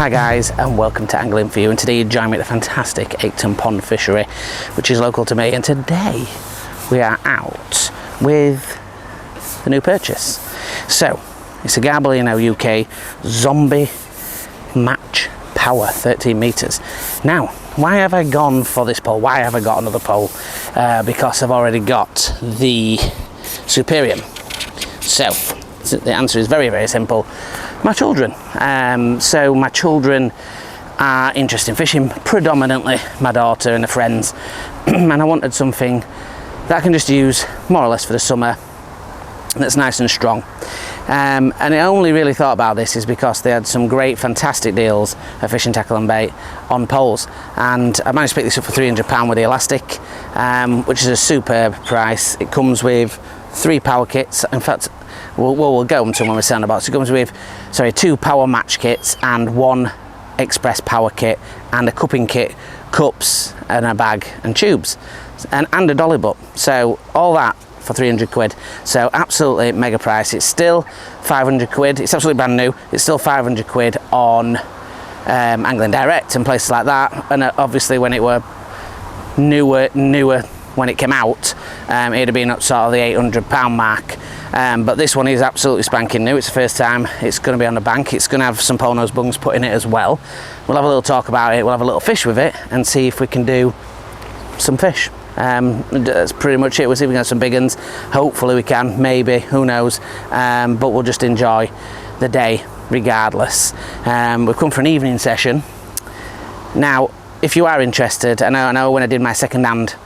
Hi guys, and welcome to Angling For You, and today you join me at the fantastic 8 Ton Pond Fishery, which is local to me, and today we are out with the new purchase. So it's a Garbolino UK Zombie Match Power 13 meters. Now, why have I gone for this pole? Why have I got another pole? Because I've already got the Superior. So the answer is very, very simple. My children. So my children are interested in fishing, predominantly my daughter and her friends, and I wanted something that I can just use more or less for the summer that's nice and strong. And I only really thought about this is because they had some great, fantastic deals at Fishing Tackle and Bait on poles, and I managed to pick this up for £300 with the elastic, which is a superb price. It comes with 3 power kits. In fact, we'll go into when we sound about. So it comes with 2 power match kits and 1 express power kit and a cupping kit, cups and a bag and tubes, and a dolly butt. So all that for 300 quid. So absolutely mega price. It's still 500 quid. It's absolutely brand new. It's still 500 quid on Angling Direct and places like that. And obviously when it were newer when it came out, it'd have been up sort of the £800 mark. But this one is absolutely spanking new. It's the first time it's going to be on the bank. It's going to have some pole nose bungs put in it as well. We'll have a little talk about it. We'll have a little fish with it and see if we can do some fish. That's pretty much it. We'll see if we can get some big ones. Hopefully we can, maybe, who knows. But we'll just enjoy the day regardless. We've come for an evening session. Now, if you are interested, I know when I did my second-hand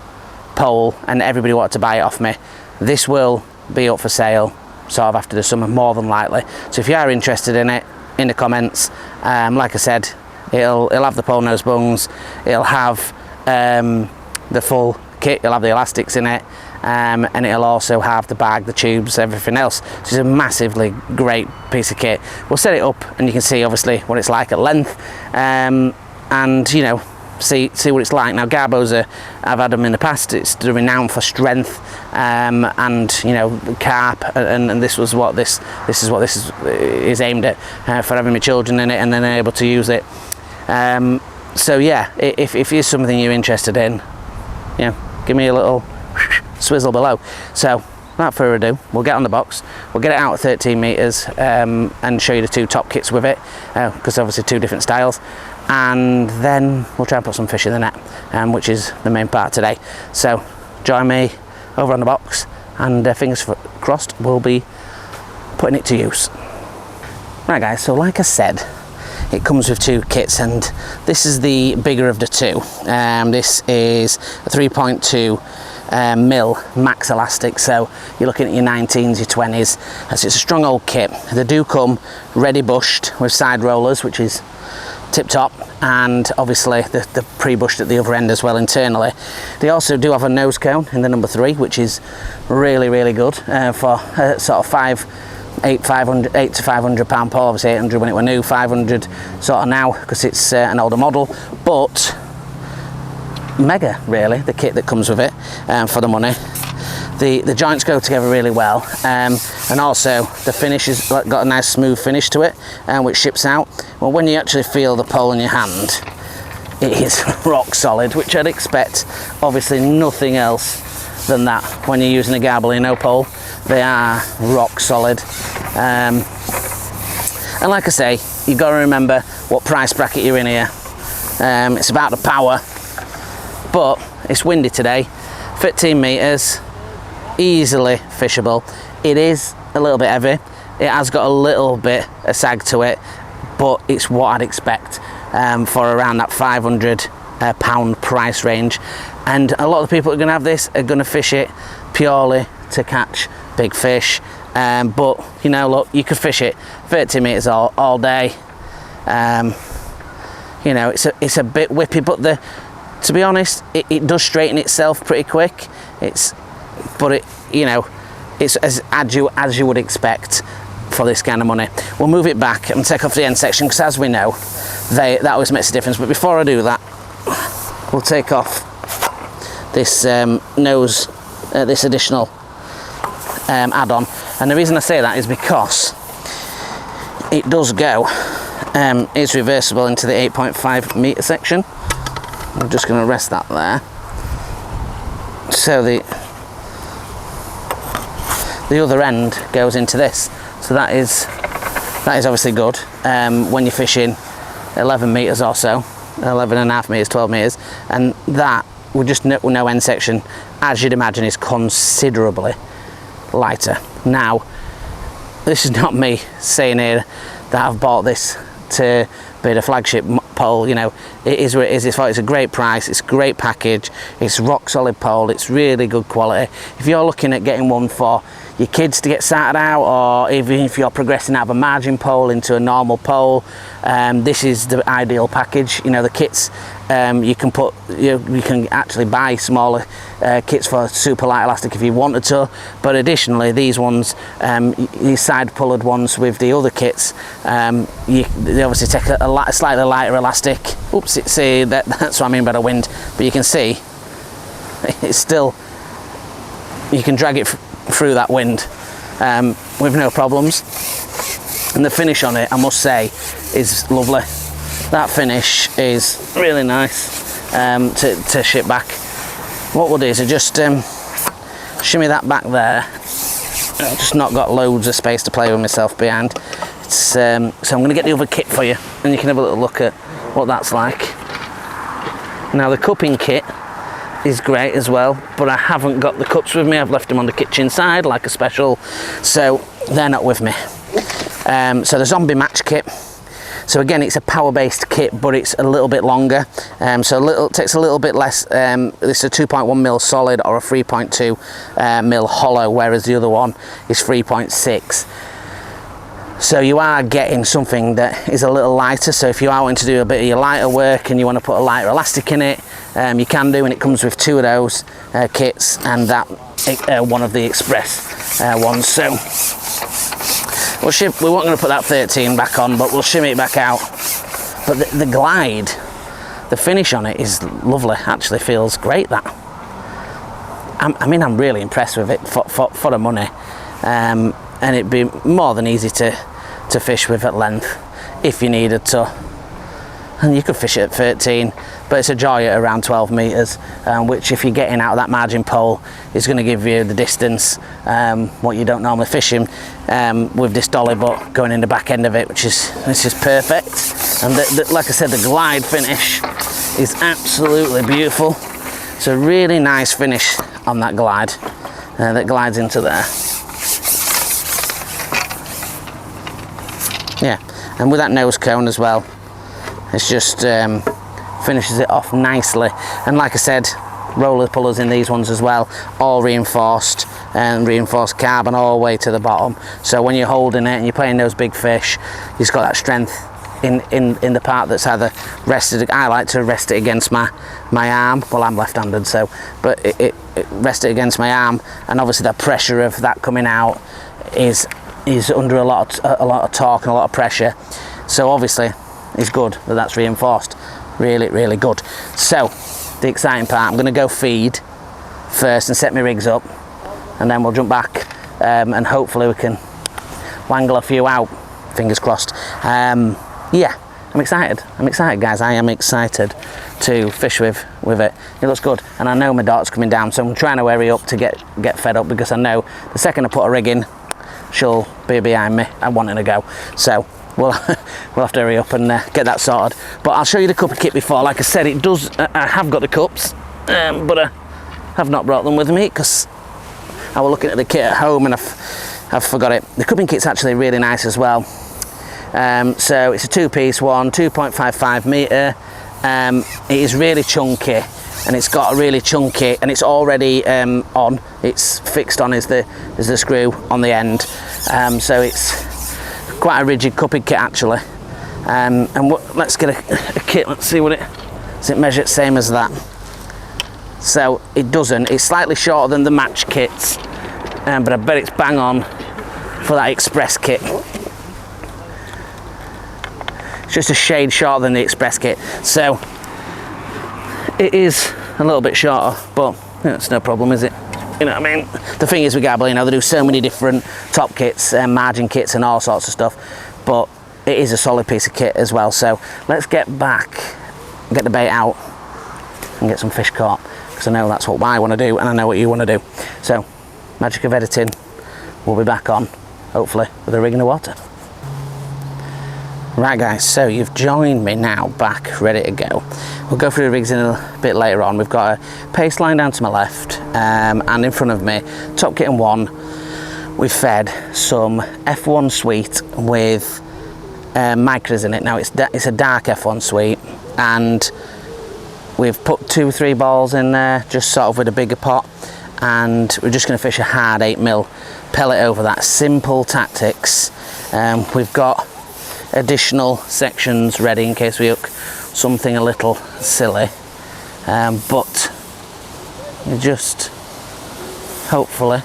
pole and everybody wanted to buy it off me, this will be up for sale sort of after the summer, more than likely. So if you are interested in it, in the comments, like I said, it'll have the pole nose bungs, it'll have the full kit, it'll have the elastics in it, and it'll also have the bag, the tubes, everything else. So it's a massively great piece of kit. We'll set it up and you can see obviously what it's like at length, and you know, see what it's like. Now Garbos I've had them in the past. It's renowned for strength, and you know, carp, and this is what this is aimed at, for having my children in it and then able to use it. So yeah, if it's something you're interested in, you know, give me a little swizzle below. So without further ado, we'll get on the box, we'll get it out at 13 meters, and show you the 2 top kits with it, because obviously 2 different styles, and then we'll try and put some fish in the net, which is the main part today. So join me over on the box, and fingers crossed we'll be putting it to use. Right guys, so like I said, it comes with 2 kits, and this is the bigger of the 2. This is a 3.2 mil max elastic, so you're looking at your 19s, your 20s. So it's a strong old kit. They do come ready bushed with side rollers, which is tip top, and obviously the pre-bushed at the other end as well internally. They also do have a nose cone in the number 3, which is really, really good for sort of 8 to £500 pole. Obviously 800 when it were new, 500 sort of now because it's an older model, but mega really, the kit that comes with it, for the money. The joints go together really well, and also the finish has got a nice smooth finish to it, which ships out. Well, when you actually feel the pole in your hand, it is rock solid, which I'd expect obviously nothing else than that when you're using a Gabolino pole. They are rock solid, and like I say, you've got to remember what price bracket you're in here. It's about the power, but it's windy today. 15 meters, easily fishable. It is a little bit heavy, it has got a little bit of sag to it, but it's what I'd expect for around that £500 price range. And a lot of the people who are going to have this are going to fish it purely to catch big fish, but you know, look, you could fish it 30 meters all day. You know, it's a bit whippy, but to be honest, it does straighten itself pretty quick. You know, it's as you would expect for this kind of money. We'll move it back and take off the end section, because as we know, that always makes a difference. But before I do that, we'll take off this nose, this additional add-on. And the reason I say that is because it does go is reversible into the 8.5 metre section. I'm just going to rest that there. So the other end goes into this. So that is obviously good when you're fishing 11 metres or so, 11.5 metres, 12 metres, and that with just no end section, as you'd imagine, is considerably lighter. Now, this is not me saying here that I've bought this to be the flagship pole. You know, it is what it is. It's a great price, it's a great package, it's rock solid pole, it's really good quality. If you're looking at getting one for your kids to get started out, or even if you're progressing out of a margin pole into a normal pole, this is the ideal package. You know, the kits, you can actually buy smaller kits for super light elastic if you wanted to, but additionally these ones, these side pulled ones with the other kits, they obviously take a slightly lighter elastic. Oops, see, that's what I mean by the wind, but you can see it's still, you can drag it through that wind with no problems, and the finish on it, I must say, is lovely. That finish is really nice to ship back. What we'll do is just shimmy that back there. I've just not got loads of space to play with myself behind. So I'm going to get the other kit for you, and you can have a little look at what that's like. Now, the cupping kit is great as well, but I haven't got the cups with me. I've left them on the kitchen side like a special, so they're not with me. So the zombie match kit, so again, it's a power based kit, but it's a little bit longer, so it takes a little bit less. This is a 2.1mm solid or a 3.2mm hollow, whereas the other one is 3.6. So you are getting something that is a little lighter. So if you are wanting to do a bit of your lighter work and you want to put a lighter elastic in it, you can do, and it comes with two of those kits, and that one of the express ones. So we weren't going to put that 13 back on, but we'll shimmy it back out. But the glide, the finish on it is lovely. Actually feels great. That I mean, I'm really impressed with it for the money, and it'd be more than easy to fish with at length if you needed to. And you could fish it at 13, but it's a joy at around 12 metres, which, if you're getting out of that margin pole, is going to give you the distance what you don't normally fish in with this dolly, but going in the back end of it, this is perfect. And like I said, the glide finish is absolutely beautiful. It's a really nice finish on that glide that glides into there. Yeah, and with that nose cone as well, it's just finishes it off nicely. And like I said, roller pullers in these ones as well, all reinforced, and reinforced carbon all the way to the bottom. So when you're holding it and you're playing those big fish, you've got that strength in the part that's either rested. I like to rest it against my arm. Well, I'm left-handed, so, but it rest it against my arm, and obviously the pressure of that coming out is under a lot of torque and a lot of pressure. So obviously it's good that that's reinforced. Really, really good. So the exciting part, I'm going to go feed first and set my rigs up, and then we'll jump back and hopefully we can wangle a few out, fingers crossed. Yeah, I'm excited guys. I am excited to fish with it. It looks good, and I know my dart's coming down, so I'm trying to hurry up to get fed up, because I know the second I put a rig in, she'll be behind me and wanting to go. So we'll have to hurry up and get that sorted. But I'll show you the cup kit before. Like I said, I have got the cups, but I have not brought them with me because I was looking at the kit at home and I've forgot it. The cupping kit's actually really nice as well. So it's a two-piece one, 2.55 metre. It is really chunky, and it's got a really chunky, and it's already on. It's fixed on is the screw on the end. So it's quite a rigid cupping kit actually. Let's get a kit. Let's see what does it measure. Same as that. So it doesn't. It's slightly shorter than the match kits, but I bet it's bang on for that express kit. It's just a shade shorter than the express kit, so it is a little bit shorter, but it's no problem, is it? You know what I mean? The thing is with Gabolino, they do so many different top kits and margin kits and all sorts of stuff, but it is a solid piece of kit as well. So let's get back, get the bait out and get some fish caught, because I know that's what I want to do and I know what you want to do. So magic of editing, we'll be back on hopefully with a rig in the water. Right guys, so you've joined me now, back ready to go. We'll go through the rigs in a bit later on. We've got a paste line down to my left, and in front of me, top kitten 1, we've fed some F1 sweet with micras in it. Now it's a dark F1 sweet, and we've put 2 or 3 balls in there, just sort of with a bigger pot, and we're just going to fish a hard 8mm pellet over that. Simple tactics. We've got additional sections ready in case we hook something a little silly, but you just hopefully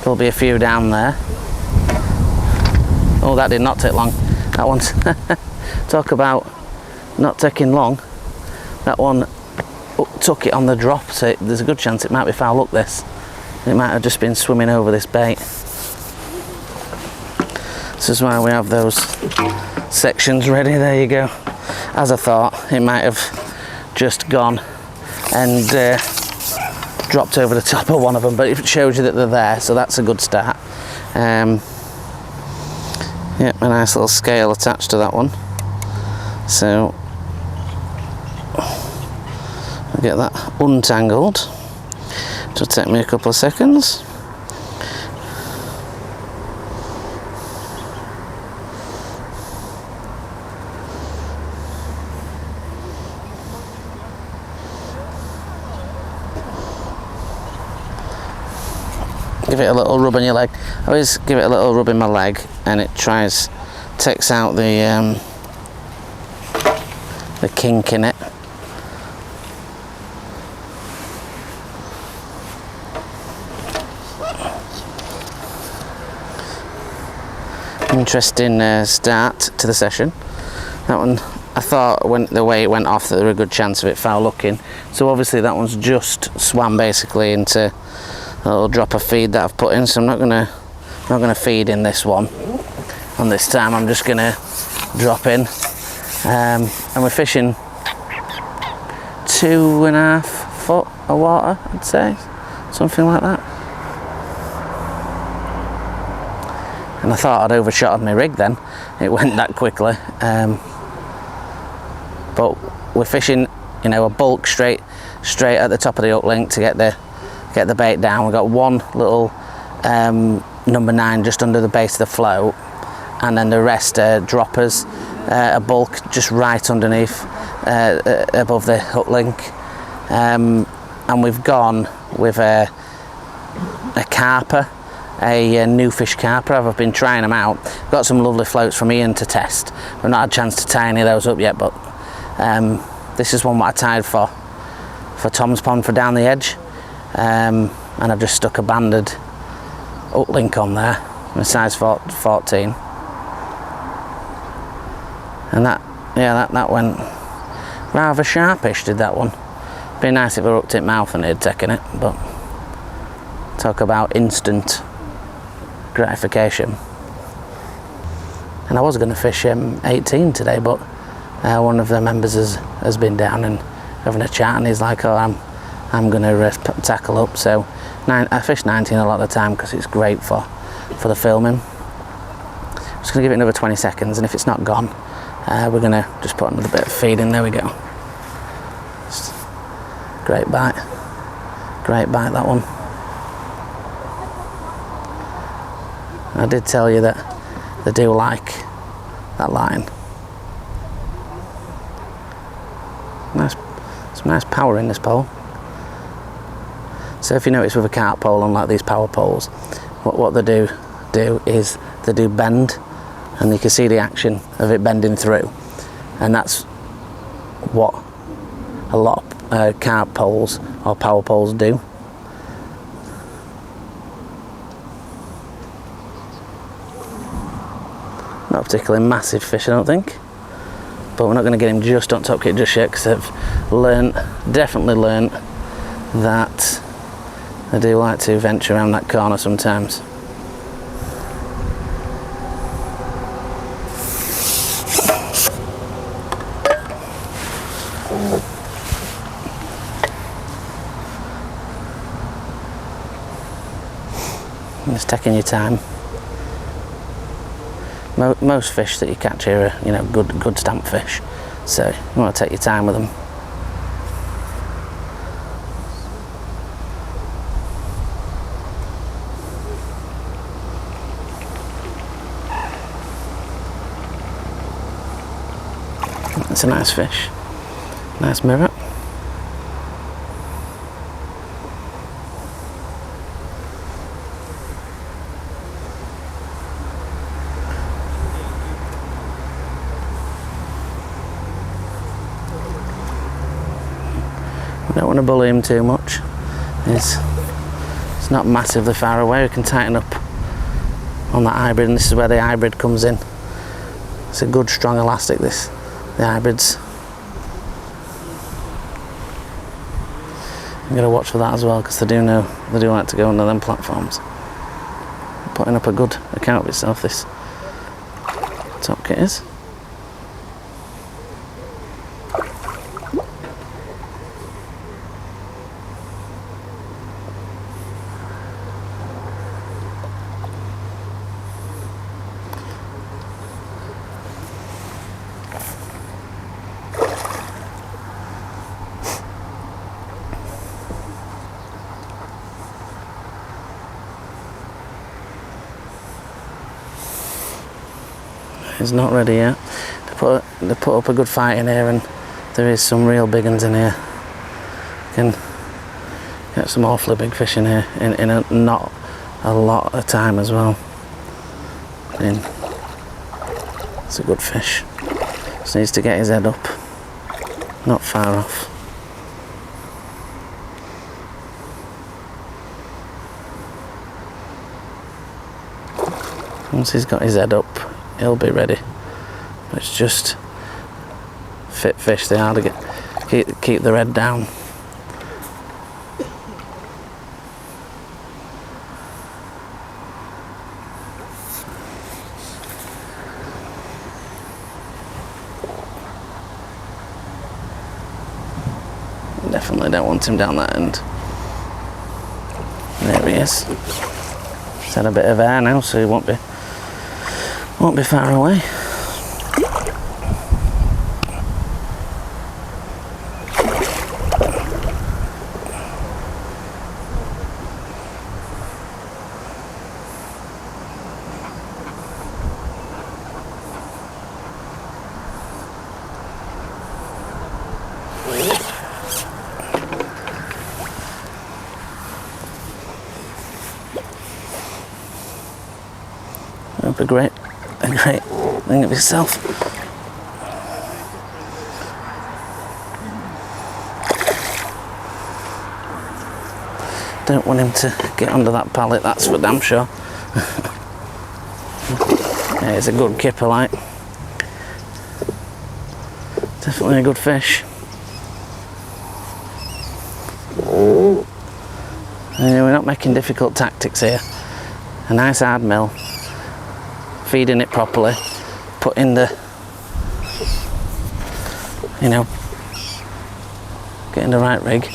there'll be a few down there. Oh, that did not take long. That one's talk about not taking long. That one took it on the drop, so there's a good chance it might be foul hook. This, it might have just been swimming over this bait. This is why we have those sections ready. There you go. As I thought, it might have just gone and dropped over the top of one of them, but it shows you that they're there, so that's a good start. Yeah, a nice little scale attached to that one, so I'll get that untangled. It'll take me a couple of seconds. Give it a little rub on your leg. I always give it a little rub in my leg, and it takes out the kink in it. Interesting start to the session. That one, I thought the way it went off, that there was a good chance of it foul looking. So obviously that one's just swam basically into a little drop of feed that I've put in, so I'm not gonna feed in this one. And this time I'm just gonna drop in, and we're fishing 2.5 foot of water, I'd say, something like that. And I thought I'd overshot on my rig then, it went that quickly. But we're fishing, you know, a bulk straight at the top of the hook link to get the bait down. We've got one little number 9 just under the base of the float, and then the rest are droppers, a bulk just right underneath above the hook link, and we've gone with a carper, a new fish carper. I've been trying them out. Got some lovely floats from Ian to test. We've not had a chance to tie any of those up yet, but this is one what I tied for Tom's Pond for down the edge. And I've just stuck a banded hook link on there, a size 14, and that went rather sharpish, did that one. Be nice if I hooked it mouth and it had taken it, but talk about instant gratification. And I was going to fish 18 today, but one of the members has been down and having a chat, and he's like, oh, I'm going to tackle up. So I fish 19 a lot of the time because it's great for the filming. I'm just going to give it another 20 seconds, and if it's not gone, we're going to just put another bit of feed in. There we go. Great bite, that one. I did tell you that they do like that line. Some nice power in this pole. So if you notice with a carp pole, unlike these power poles, what they do is they do bend, and you can see the action of it bending through, and that's what a lot of carp poles or power poles do. Not a particularly massive fish, I don't think, but we're not going to get him just on top kit just yet, because I've definitely learnt that I do like to venture around that corner sometimes. Just taking your time. Most fish that you catch here are, you know, good stamp fish, so you want to take your time with them. It's a nice fish, nice mirror. Don't want to bully him too much. It's not massively far away. We can tighten up on that hybrid, and this is where the hybrid comes in. It's a good strong elastic, this, the hybrids. I'm gonna watch for that as well, because they do like to go under them platforms. Putting up a good account of itself, this top kit is. He's not ready yet. They put up a good fight in here, and there is some real big ones in here. You can get some awfully big fish in here in not a lot of time as well. And it's a good fish. Just needs to get his head up, not far off. Once he's got his head up, he'll be ready. It's just fit fish, they are to keep their head down. Definitely don't want him down that end. There he is. He's had a bit of air now, so he won't be far away. That'd be great. A great thing of itself. Don't want him to get under that pallet, that's for damn sure. Yeah, it's a good kipper, like. Definitely a good fish. We're not making difficult tactics here. A nice hard mill. Feeding it properly, putting the, you know, getting the right rig.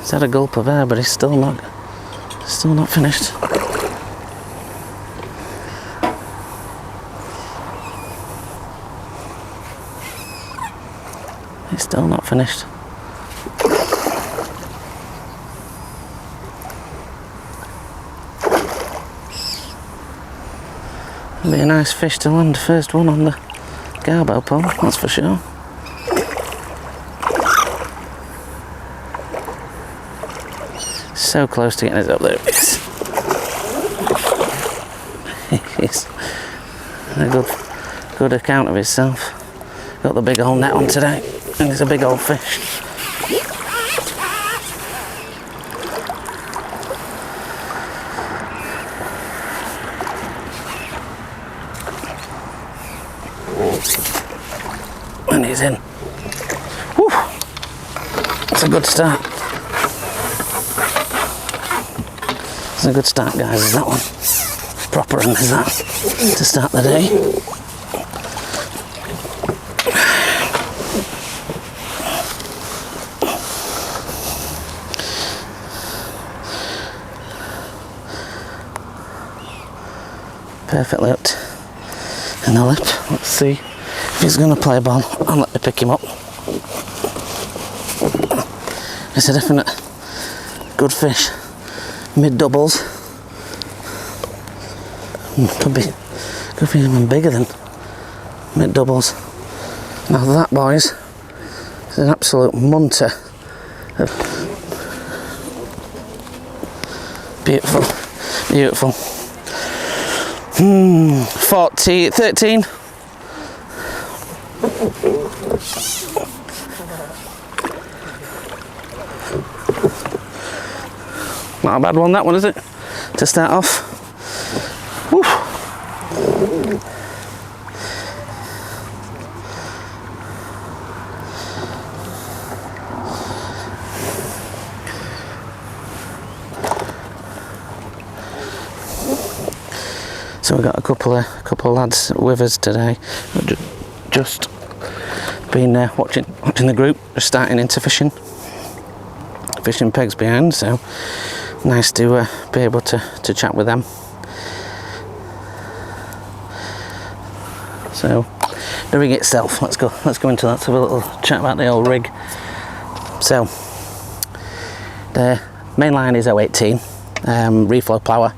He's had a gulp of air, but he's still not finished. He's still not finished. It'll be a nice fish to land, first one on the Garbo pole, that's for sure. So close to getting it up there. He's a good account of himself. Got the big old net on today, and it's a big old fish. And he's in. Whew. That's a good start. It's a good start, guys, is that one. Proper one is that, to start the day. Perfectly hooked in the lip. Let's see if he's going to play ball and let me pick him up. It's a definite good fish. Mid doubles. Could be even bigger than mid doubles. Now that, boys, is an absolute munter. Beautiful, beautiful. 13. Not a bad one, that one, is it? To start off. Woo. So we've got a couple of lads with us today. Just been watching the group, just starting into fishing pegs behind. So nice to be able to chat with them. So the rig itself, let's go into that. Let's have a little chat about the old rig. So the main line is 018 reflow plower.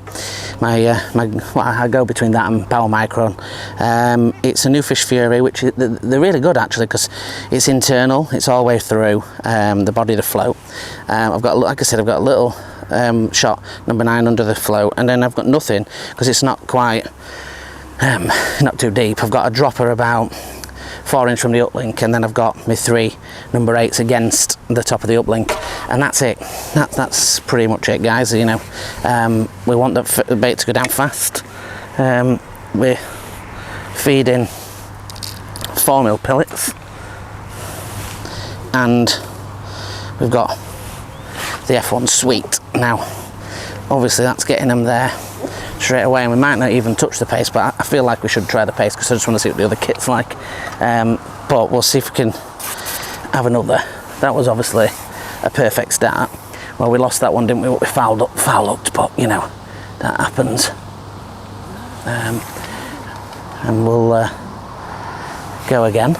I go between that and Power Micron. It's a New Fish Fury, which they're really good actually because it's internal, it's all the way through the body of the float. I've got, like I said, I've got a little shot number 9 under the float, and then I've got nothing because it's not quite not too deep. I've got a dropper about 4 inch from the uplink, and then I've got my 3 number 8s against the top of the uplink, and that's it. That's pretty much it, guys. You know, we want the bait to go down fast. We're feeding 4mm pellets, and we've got the F1 Sweet. Now obviously that's getting them there straight away, and we might not even touch the paste, but I feel like we should try the paste because I just want to see what the other kit's like. But we'll see if we can have another. That was obviously a perfect start. Well, we lost that one, didn't we? We foul hooked, but you know, that happens. And we'll go again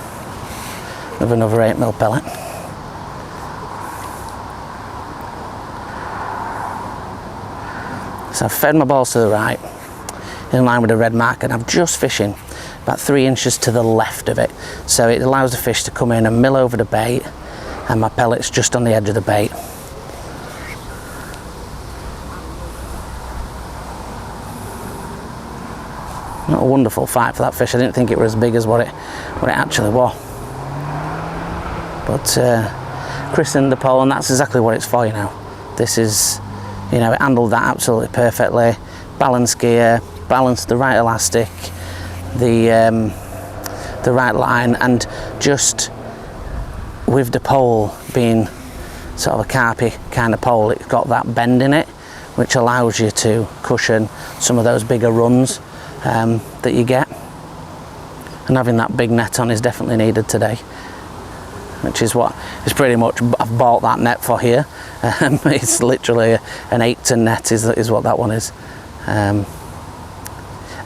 with another 8mm pellet. So I've fed my balls to the right, in line with the red mark, and I'm just fishing about 3 inches to the left of it. So it allows the fish to come in and mill over the bait, and my pellet's just on the edge of the bait. Not a wonderful fight for that fish. I didn't think it was as big as what it actually was. But christened the pole, and that's exactly what it's for, you know. This is, you know, it handled that absolutely perfectly. Balance gear, balanced the right elastic, the right line, and just with the pole being sort of a carpy kind of pole, it's got that bend in it, which allows you to cushion some of those bigger runs that you get. And having that big net on is definitely needed today, which is what is pretty much I've bought that net for here. It's literally an 8-ton net is what that one is.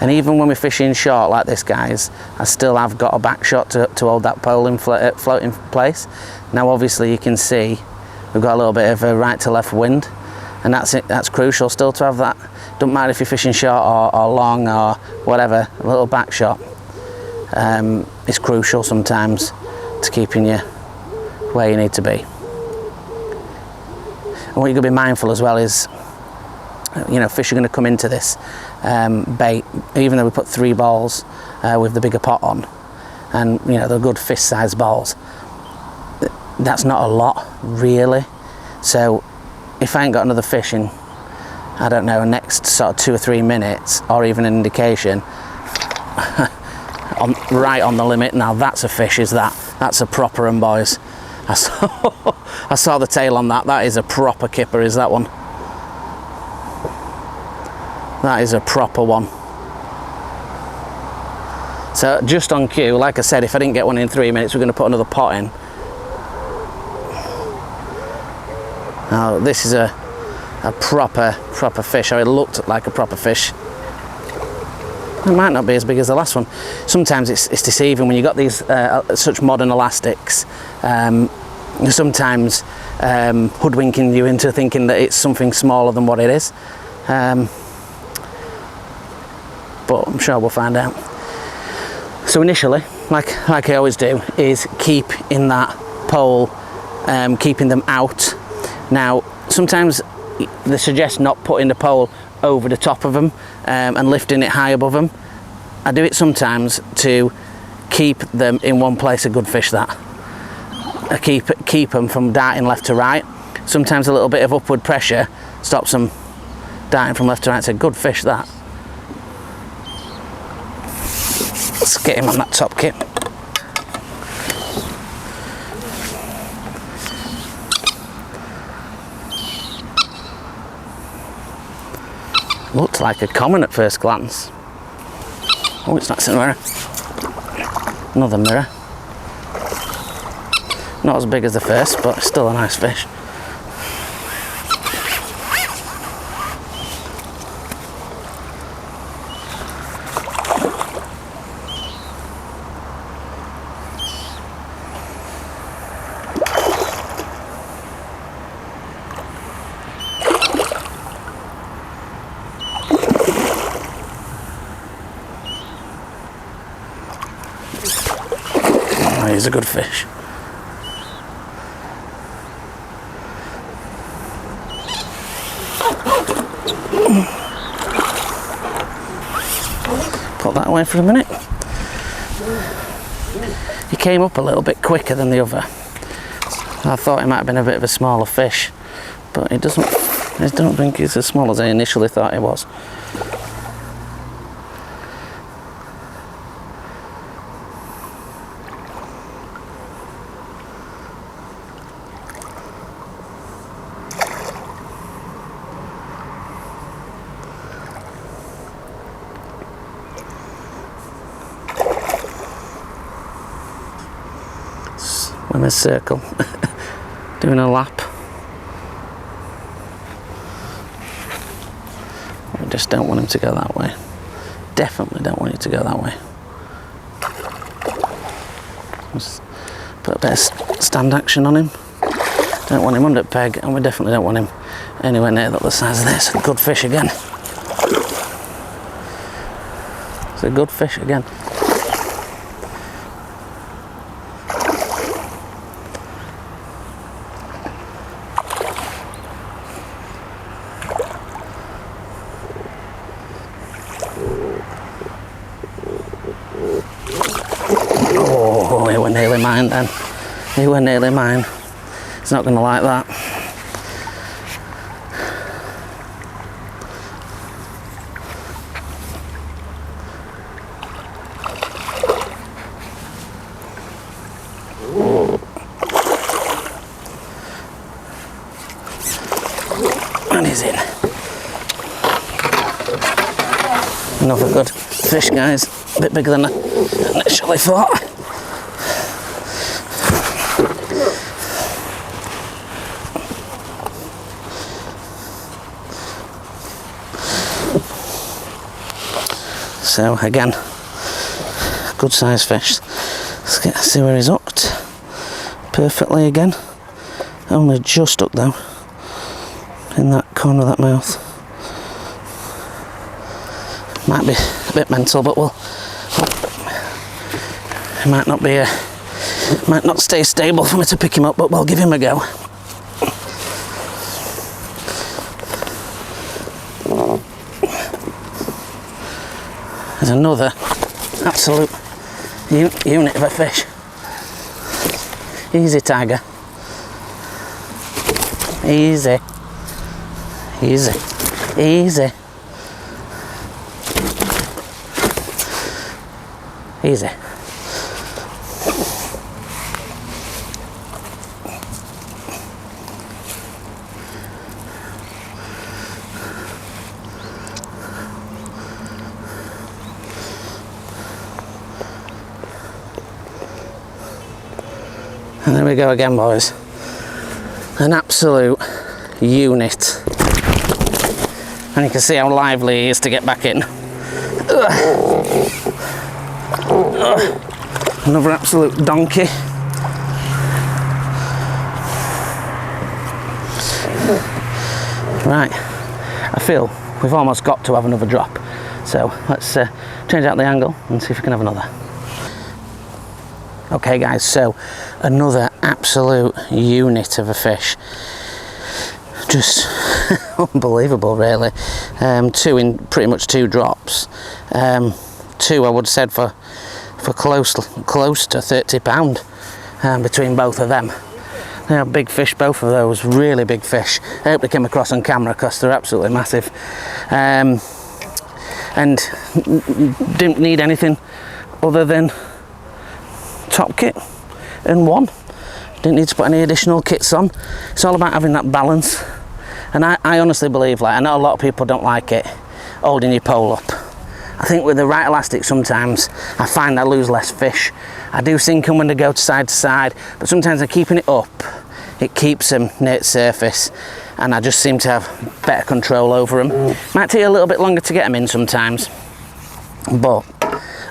And even when we're fishing short like this, guys, I still have got a back shot to hold that pole in float in place. Now obviously you can see we've got a little bit of a right to left wind, and that's crucial still to have that. Don't matter if you're fishing short or long or whatever, a little back shot is crucial sometimes to keeping you where you need to be. And what you've got to be mindful as well is, you know, fish are going to come into this bait, even though we put 3 balls with the bigger pot on, and you know, they're good fist-sized balls. That's not a lot really. So if I ain't got another fish in, I don't know, next sort of 2 or 3 minutes, or even an indication right on the limit, now that's a fish, is that? That's a proper one, boys. I saw the tail on that. That is a proper kipper, is that one. That is a proper one. So just on cue, like I said, if I didn't get one in 3 minutes, we're going to put another pot in. Oh, this is a proper fish, or it looked like a proper fish. It might not be as big as the last one. Sometimes it's deceiving when you've got these such modern elastics. Sometimes hoodwinking you into thinking that it's something smaller than what it is. But I'm sure we'll find out. So initially, like I always do, is keep in that pole, keeping them out. Now, sometimes they suggest not putting the pole over the top of them and lifting it high above them. I do it sometimes to keep them in one place, a good fish that. I keep them from darting left to right. Sometimes a little bit of upward pressure stops them darting from left to right. It's a good fish that. Let's get him on that top kip. Looked like a common at first glance. Oh, it's not a mirror. Another mirror. Not as big as the first, but still a nice fish. Oh, he's a good fish. Put that away for a minute. He came up a little bit quicker than the other. I thought he might have been a bit of a smaller fish, but I don't think he's as small as I initially thought he was. In a circle, doing a lap. I just don't want him to go that way. Definitely don't want you to go that way. Just put a bit of stand action on him. Don't want him under peg, and we definitely don't want him anywhere near the size of this. Good fish again. It's a good fish again. Oh, he were nearly mine then. He were nearly mine. He's not going to like that. And he's in. Another good fish, guys. A bit bigger than I initially thought. So again, good size fish. Let's see where he's hooked. Perfectly again. Only just hooked though, in that corner of that mouth. Might be a bit mental, but it might not stay stable for me to pick him up, but we'll give him a go. There's another absolute unit of a fish. Easy, tiger. Easy. Easy. Easy. Easy. And there we go again, boys. An absolute unit. And you can see how lively he is to get back in. Another absolute donkey. Right, I feel we've almost got to have another drop. So let's change out the angle and see if we can have another. Okay guys, so another absolute unit of a fish. Just unbelievable really. Two in pretty much 2 drops. Two I would have said for close to £30 between both of them. They are big fish, both of those, really big fish. I hope they came across on camera because they're absolutely massive. And didn't need anything other than top kit and one. Didn't need to put any additional kits on. It's all about having that balance. And I honestly believe, like, I know a lot of people don't like it, holding your pole up. I think with the right elastic sometimes I find I lose less fish. I do sink them when they go to side, but sometimes I'm keeping it up. It keeps them near the surface and I just seem to have better control over them. Might take a little bit longer to get them in sometimes, but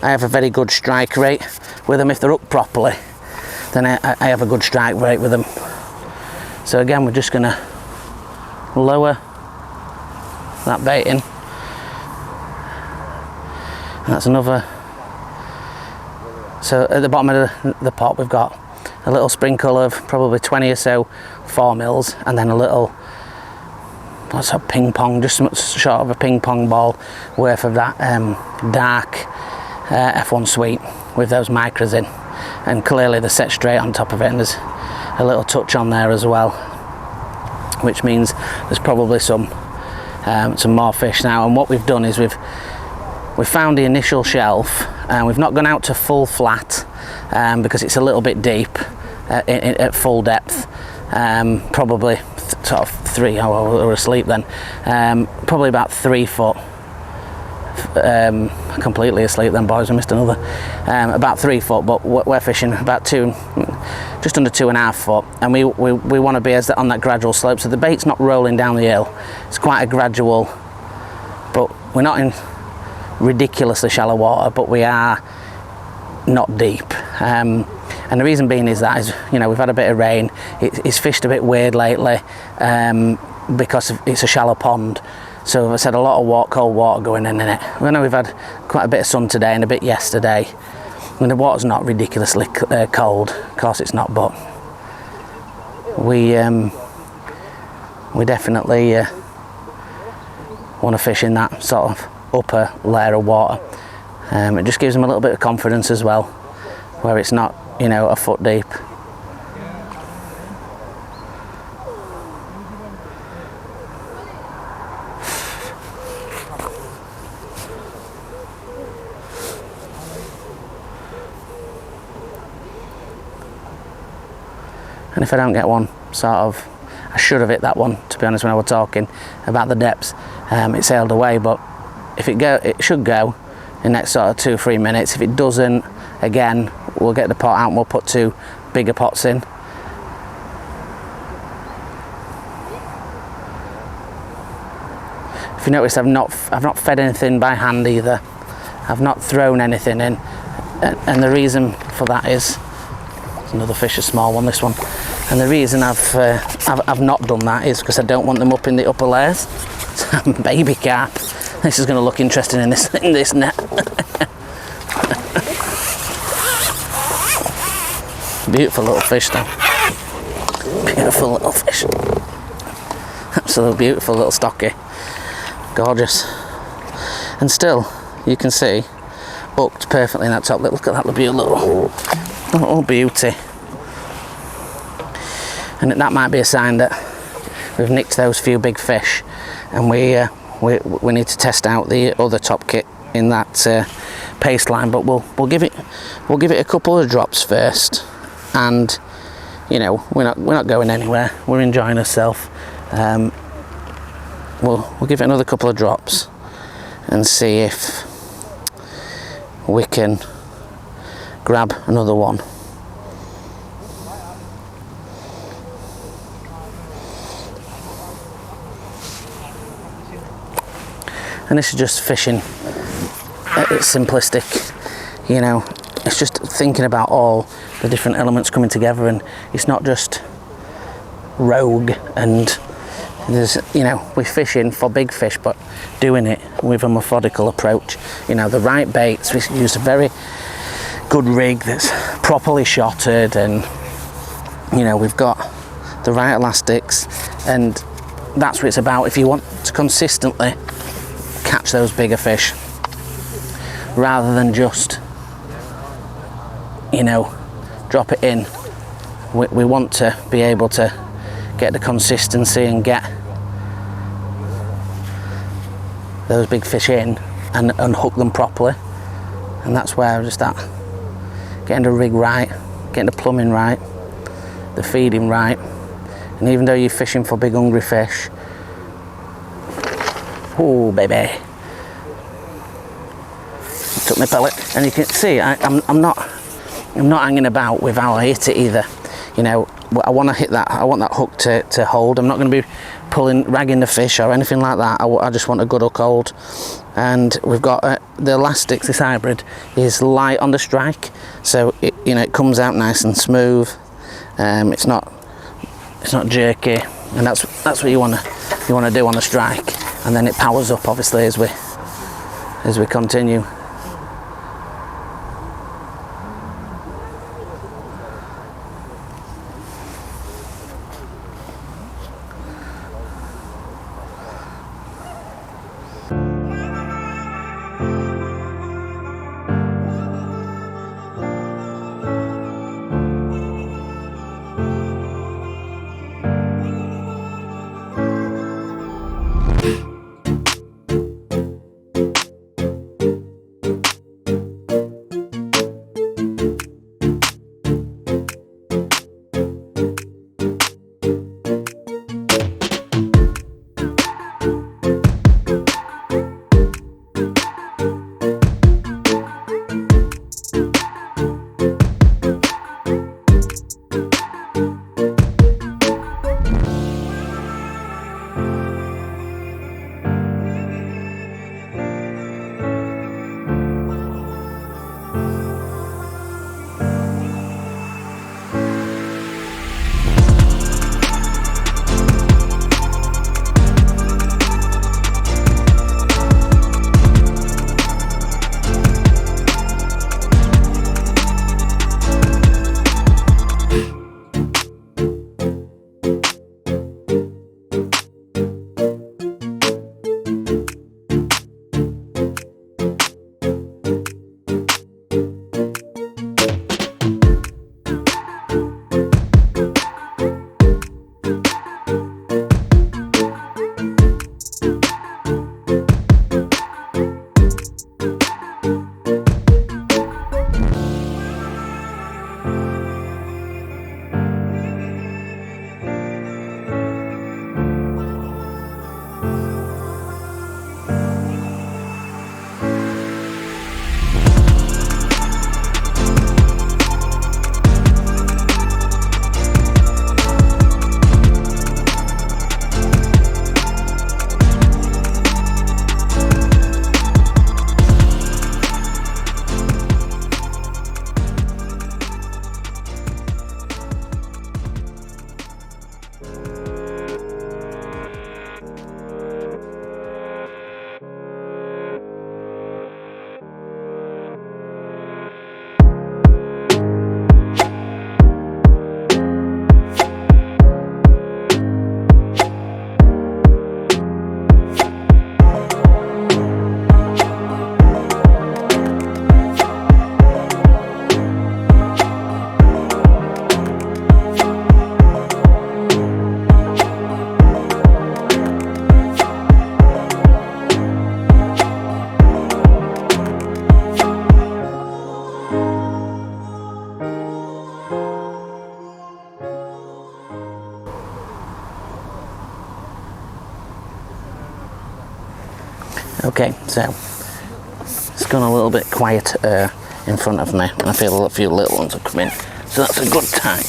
I have a very good strike rate with them. If they're up properly, then I have a good strike rate with them. So again, we're just gonna lower that bait in. That's another. So at the bottom of the pot we've got a little sprinkle of probably 20 or so 4mm, and then a little, what's a ping pong, just short of a ping pong ball worth of that dark F1 sweet with those micros in, and clearly they're set straight on top of it, and there's a little touch on there as well, which means there's probably some more fish now. And what we've done is we've found the initial shelf, and we've not gone out to full flat because it's a little bit deep at full depth. Probably sort of 3, oh, we were asleep then, probably about 3 foot. Completely asleep then, boys, we missed another. About 3 foot, but we're fishing about just under 2.5 foot, and we want to be on that gradual slope, so the bait's not rolling down the hill. It's quite a gradual, but we're not in ridiculously shallow water, but we are not deep. And the reason being is that, you know, we've had a bit of rain. It's fished a bit weird lately because it's a shallow pond. So I've had a lot of cold water going in it. I know we've had quite a bit of sun today and a bit yesterday. I mean, the water's not ridiculously cold. Of course it's not, but we definitely want to fish in that sort of upper layer of water. It just gives them a little bit of confidence as well, where it's not, you know, a foot deep. And if I don't get one, sort of, I should have hit that one, to be honest, when I was talking about the depths. It sailed away, but if it should go in the next sort of 2 or 3 minutes. If it doesn't, again, we'll get the pot out and we'll put 2 bigger pots in. If you notice, I've not fed anything by hand either. I've not thrown anything in, and the reason for that is, another fish, a small one, this one. And the reason I've not done that is because I don't want them up in the upper layers. Baby carp. This is going to look interesting in this net. Beautiful little fish though. Beautiful little fish. Absolutely beautiful little stocky. Gorgeous. And still, you can see, hooked perfectly in that top lip. Look at that little beauty. And that might be a sign that we've nicked those few big fish, and we need to test out the other top kit in that paste line. But we'll give it a couple of drops first, and you know, we're not going anywhere. We're enjoying ourselves. We'll give it another couple of drops and see if we can grab another one. And this is just fishing at its simplistic, you know, it's just thinking about all the different elements coming together, and it's not just rogue, and there's, you know, we're fishing for big fish, but doing it with a methodical approach. You know, the right baits, we use a very good rig that's properly shotted, and you know, we've got the right elastics, and that's what it's about. If you want to consistently catch those bigger fish, rather than just, you know, drop it in, we want to be able to get the consistency and get those big fish in and hook them properly. And that's where just that, getting the rig right, getting the plumbing right, the feeding right. And even though you're fishing for big hungry fish, oh baby, took my pellet. And you can see I'm not hanging about with how I hit it either. You know, I want to hit that, I want that hook to hold. I'm not going to be ragging the fish or anything like that. I just want a good hook hold. And we've got the elastics. This hybrid is light on the strike, so it, you know, it comes out nice and smooth. It's not jerky, and that's what you want to do on the strike. And then it powers up obviously as we continue. Okay, so it's gone a little bit quiet in front of me, and I feel a few little ones are coming, so that's a good time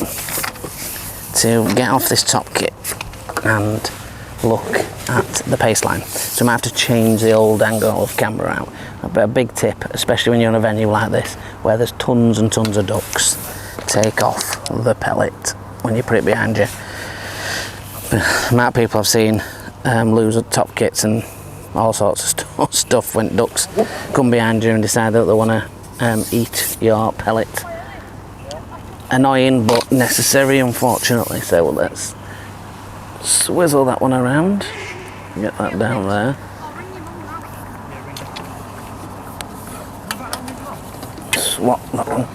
to get off this top kit and look at the paste line. So I might have to change the old angle of camera out. But a big tip, especially when you're in a venue like this, where there's tons and tons of ducks, take off the pellet when you put it behind you. The amount of people I've seen lose top kits and all sorts of stuff when ducks come behind you and decide that they want to eat your pellet. Annoying but necessary, unfortunately. So let's swizzle that one around, get that down there. Swap that one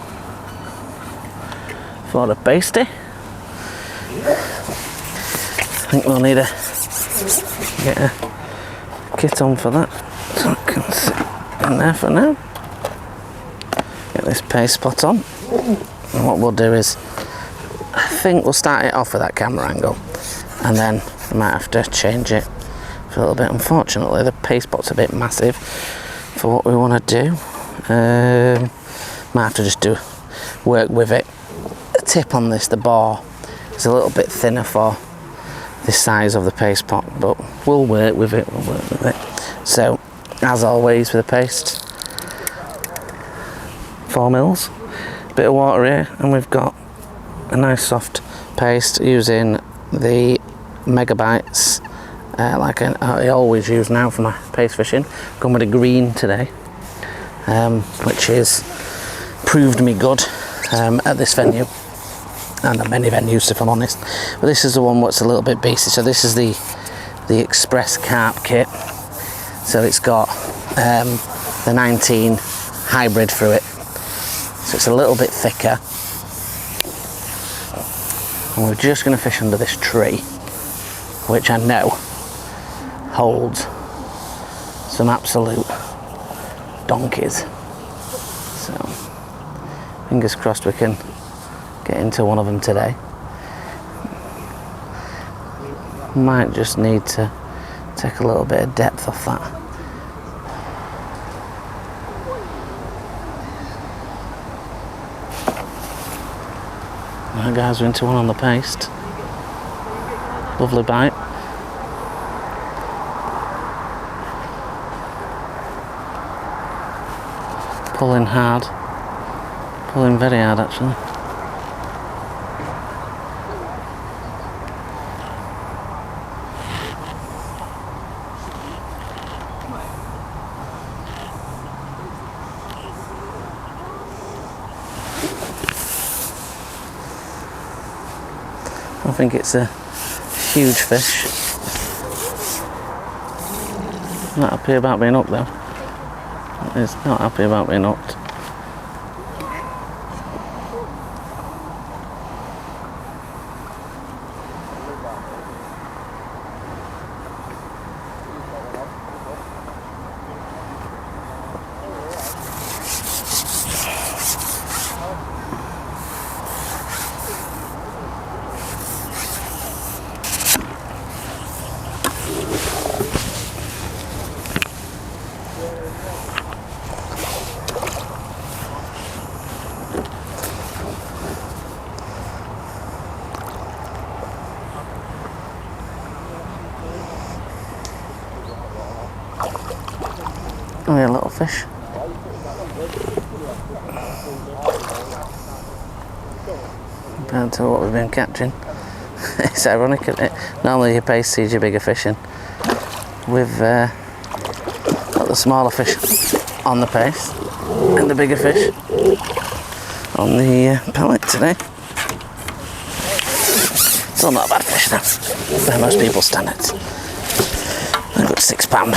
for the pasty. I think we'll need to get a kit on for that, so I can sit in there for now. Get this paste spot on, and what we'll do is, I think we'll start it off with that camera angle, and then I might have to change it for a little bit. Unfortunately, the paste spot's a bit massive for what we want to do. Might have to just work with it. The tip on this, the bar, is a little bit thinner for the size of the paste pot, but we'll work with it. So, as always with the paste, 4 mils, bit of water here, and we've got a nice soft paste using the megabytes, like I always use now for my paste fishing. Gone with a green today, which is proved me good at this venue and at many venues, if I'm honest. But this is the one what's a little bit beastly. So this is the Express Carp kit. So it's got the 19 hybrid through it, so it's a little bit thicker. And we're just going to fish under this tree, which I know holds some absolute donkeys. So fingers crossed we can get into one of them today. Might just need to take a little bit of depth off that. Right guys, we're into one on the paste. Lovely bite. Pulling hard. Pulling very hard actually. I think it's a huge fish. Not happy about being hooked though. It's not happy about being hooked. Oh yeah, little fish. Compared to what we've been catching. It's ironic, isn't it? Normally your paste sees your bigger fish in. We've got the smaller fish on the paste and the bigger fish on the pellet today. Still not a bad fish though, where most people stand it. A good 6 pound.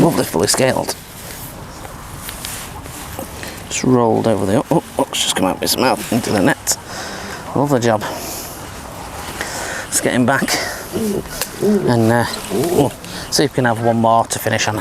Lovely, fully scaled. Just rolled over the it's just come out of his mouth into the net. Lovely job. Let's get him back and see if we can have one more to finish on.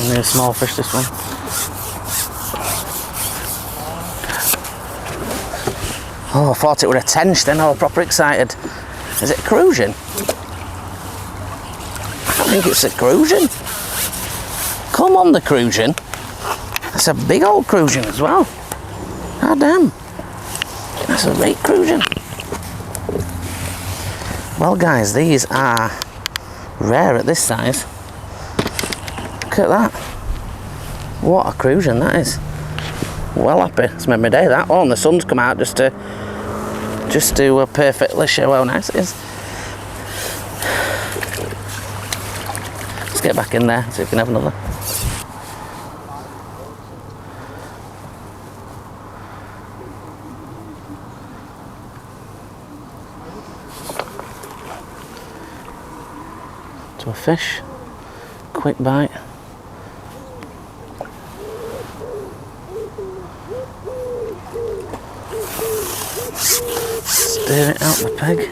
Only a small fish, this one. Oh, I thought it were a tench then. I was proper excited. Is it a crucian? I think it's a crucian. Come on, the crucian. That's a big old crucian as well. Ah, damn. That's a great crucian. Well, guys, these are rare at this size. Look at that. What a crucian that is. Well happy. It's made my day, that. Oh, and the sun's come out just to perfectly show how nice it is. Let's get back in there, see if we can have another. To a fish. Quick bite. Steer it out the peg. I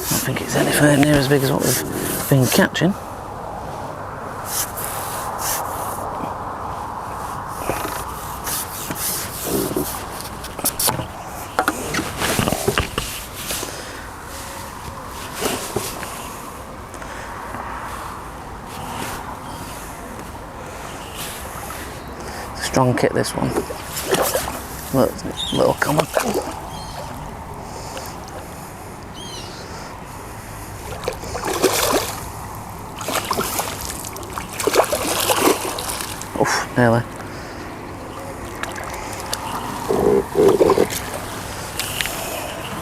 don't think it's anything near as big as what we've been catching. Strong kit, this one. Look, little common. Oof, nearly.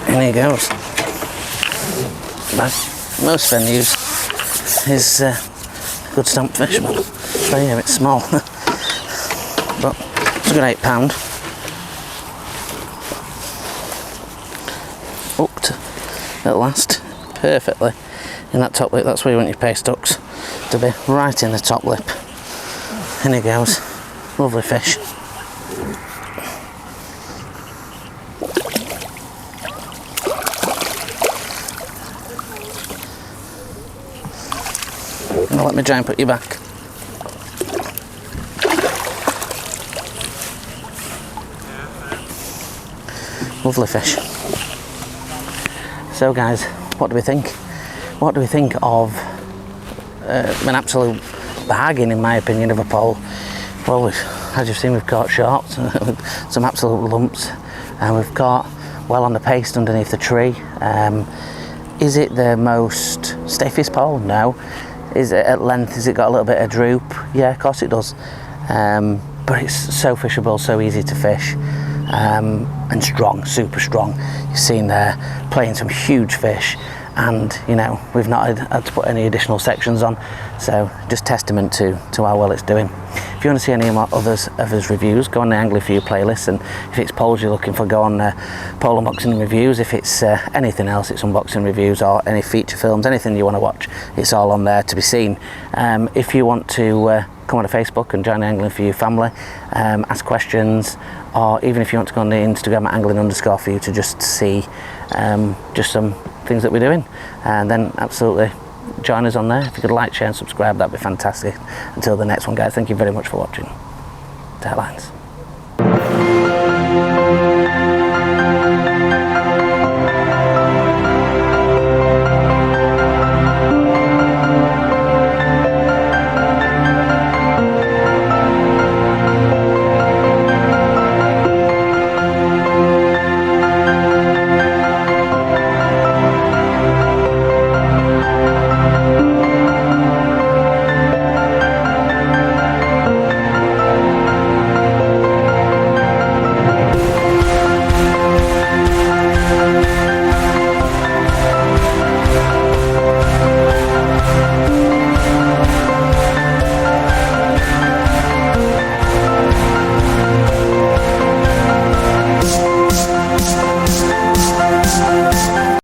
And he goes. But most venues is a good stamp fish, but here it's small. But it's a good £8. Hooked at last, perfectly in that top lip. That's where you want your paste hooks to be, right in the top lip. And he goes. Lovely fish. Now let me try and put you back. Lovely fish. So guys, what do we think? What do we think of an absolute bargain, in my opinion, of a pole? Well, as you've seen, we've caught sharks, some absolute lumps, and we've caught well on the paste underneath the tree. Is it the most stiffest pole? No. Is it at length? Has it got a little bit of droop? Yeah, of course it does. But it's so fishable, so easy to fish. And strong, super strong. You've seen there playing some huge fish, and you know, we've not had to put any additional sections on, so just testament to how well it's doing. If you want to see any more of his reviews, go on the Angling For You playlist, and if it's poles you're looking for, go on pole unboxing reviews. If it's anything else, it's unboxing reviews or any feature films, anything you want to watch, it's all on there to be seen. If you want to come on to Facebook and join the Angling For You family, ask questions, or even if you want to go on the Instagram at angling_for you to just see just some things that we're doing, and then absolutely join us on there. If you could like, share and subscribe, that'd be fantastic. Until the next one, guys, thank you very much for watching. Tailines.